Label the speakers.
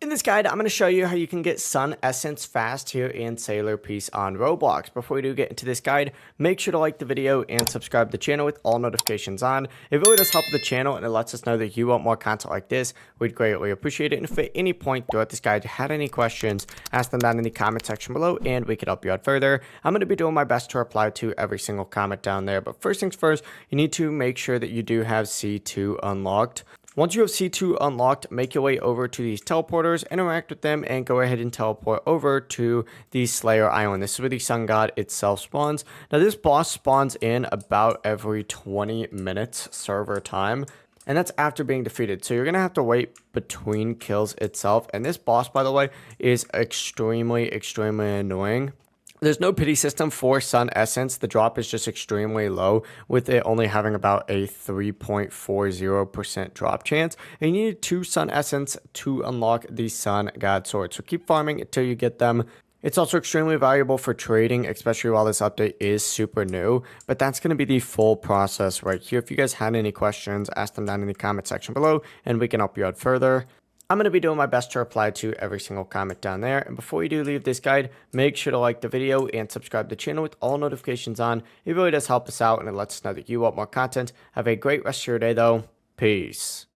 Speaker 1: In this guide, I'm going to show you how you can get Sun Essence fast here in Sailor Peace on Roblox. Before we do get into this guide, make sure to like the video and subscribe to the channel with all notifications on. It really does help the channel and it lets us know that you want more content like this. We'd greatly appreciate it. And if at any point throughout this guide you had any questions, ask them down in the comment section below and we could help you out further. I'm going to be doing my best to reply to every single comment down there. But first things first, you need to make sure that you do have C2 unlocked. Once you have C2 unlocked, make your way over to these teleporters, interact with them, and go ahead and teleport over to the Slayer Island. This is where the Sun God itself spawns. Now, this boss spawns in about every 20 minutes server time, and that's after being defeated. So you're going to have to wait between kills itself. And this boss, by the way, is extremely annoying. There's no pity system for Sun Essence. The drop is just extremely low, with it only having about a 3.40% drop chance. And you need 2 Sun Essence to unlock the Sun God Sword. So keep farming until you get them. It's also extremely valuable for trading, especially while this update is super new. But that's going to be the full process right here. If you guys had any questions, ask them down in the comment section below, and we can help you out further. I'm going to be doing my best to reply to every single comment down there. And before you do leave this guide, make sure to like the video and subscribe to the channel with all notifications on. It really does help us out and it lets us know that you want more content. Have a great rest of your day though. Peace.